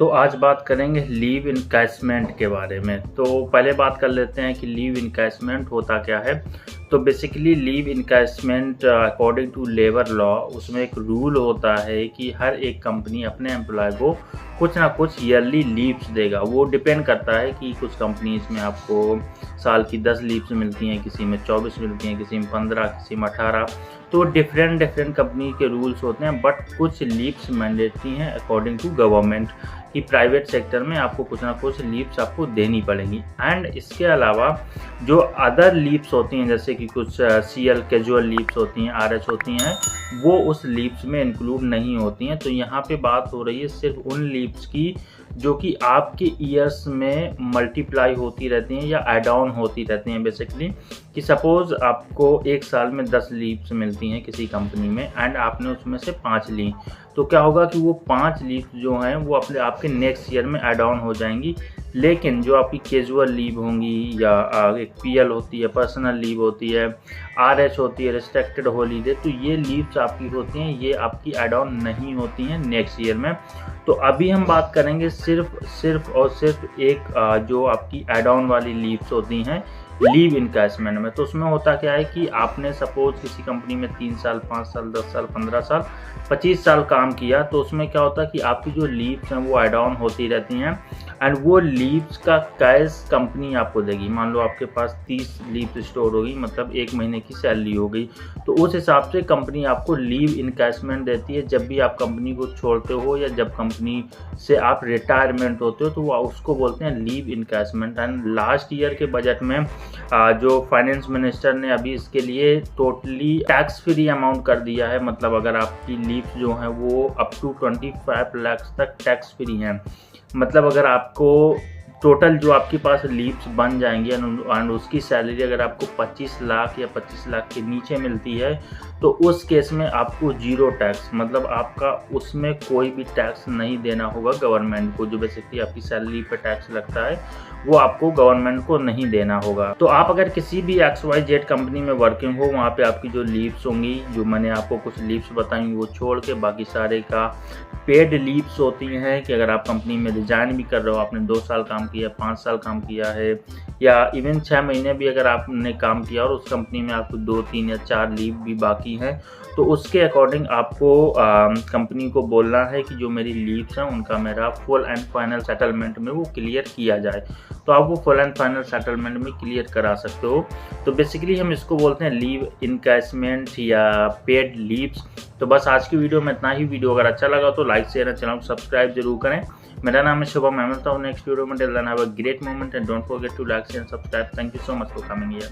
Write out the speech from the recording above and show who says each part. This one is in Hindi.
Speaker 1: तो आज बात करेंगे लीव इनकैशमेंट के बारे में। तो पहले बात कर लेते हैं कि लीव इनकैशमेंट होता क्या है। तो basically leave encashment according to labour law उसमें एक रूल होता है कि हर एक कंपनी अपने एम्प्लॉय को कुछ ना कुछ ईयरली लीव्स देगा। वो डिपेंड करता है कि कुछ कंपनीज में आपको साल की 10 लीव्स मिलती हैं, किसी में 24 मिलती हैं, किसी में 15, किसी में 18। तो डिफरेंट कंपनी के रूल्स होते हैं, बट कुछ लीव्स मैंडेटरी हैं अकॉर्डिंग टू गवर्नमेंट कि प्राइवेट सेक्टर में आपको कुछ ना कुछ लीव्स आपको देनी पड़ेंगी। एंड इसके अलावा जो अदर लीव्स होती हैं, जैसे कि कुछ CL कैजुअल लीव्स होती हैं, RH होती हैं, वो उस लीव्स में इंक्लूड नहीं होती हैं। तो यहाँ पे बात हो रही है सिर्फ उन लीव्स की जो कि आपके ईयर्स में मल्टीप्लाई होती रहती हैं या ऐड ऑन होती रहती हैं। बेसिकली कि सपोज़ आपको एक साल में 10 लीव्स मिलती हैं किसी कंपनी में एंड आपने उसमें से 5 ली, तो क्या होगा कि वो 5 लीव्स जो हैं वो आपके नेक्स्ट ईयर में ऐड ऑन हो जाएंगी। लेकिन जो आपकी कैजुअल लीव होंगी या एक PL होती है, पर्सनल लीव होती है, RH होती है, रिस्ट्रिक्टेड हॉलीडे, तो ये लीव्स आपकी होती हैं, ये आपकी ऐड ऑन नहीं होती हैं नेक्स्ट ईयर में। तो अभी हम बात करेंगे सिर्फ और सिर्फ एक जो आपकी ऐड ऑन वाली लीव्स होती हैं लीव इनकैशमेंट में। तो उसमें होता क्या है कि आपने सपोज किसी कंपनी में 3 साल, 5 साल, 10 साल, 15 साल, 25 साल काम किया, तो उसमें क्या होता है कि आपकी जो लीव्स हैं वो ऐड ऑन होती रहती हैं एंड वो लीव्स का कैश कंपनी आपको देगी। मान लो आपके पास 30 लीव स्टोर होगी, मतलब 1 महीने की सैलरी हो गई, तो उस हिसाब से कंपनी आपको लीव इनकैशमेंट देती है। जब भी आप कंपनी को छोड़ते हो या जब कंपनी से आप रिटायरमेंट होते हो तो वो उसको बोलते हैं leave encashment. And last year के बजट में जो फाइनेंस मिनिस्टर ने अभी इसके लिए टोटली टैक्स फ्री अमाउंट कर दिया है। मतलब अगर आपकी लीव जो है वो अप टू 25 लाख तक टैक्स फ्री हैं। मतलब अगर आपको टोटल जो आपके पास लीव्स बन जाएंगी एंड उसकी सैलरी अगर आपको 25 लाख या 25 लाख के नीचे मिलती है, तो उस केस में आपको 0 टैक्स, मतलब आपका उसमें कोई भी टैक्स नहीं देना होगा गवर्नमेंट को। जो बेसिकली आपकी सैलरी पे टैक्स लगता है वो आपको गवर्नमेंट को नहीं देना होगा। तो आप अगर किसी भी XYZ कंपनी में वर्किंग हो, वहाँ पे आपकी जो लीव्स होंगी, जो मैंने आपको कुछ लीव्स बताई वो छोड़ के बाकी सारे का पेड लीव्स होती हैं कि अगर आप कंपनी में रिजाइन भी कर रहे हो, आपने 2 साल काम किया, 5 साल काम किया है या इवन 6 महीने भी अगर आपने काम किया और उस कंपनी में आपको 2, 3 या 4 लीव भी बाकी हैं, तो उसके अकॉर्डिंग आपको कंपनी को बोलना है कि जो मेरी लीव्स हैं उनका मेरा फुल एंड फाइनल सेटलमेंट में वो क्लियर किया जाए। तो आप वो फुल एंड फाइनल सेटलमेंट में क्लियर करा सकते हो। तो बेसिकली हम इसको बोलते हैं लीव इनकैशमेंट या पेड लीव्स। तो बस आज की वीडियो में इतना ही। वीडियो अगर अच्छा लगा तो लाइक, शेयर और चैनल को सब्सक्राइब जरूर करें। मेरा नाम है शुभम। मैं मिलता हूँ नेक्स्ट वीडियो में। Till then have a great moment and don't forget to like, share and subscribe. Thank you so much for coming here.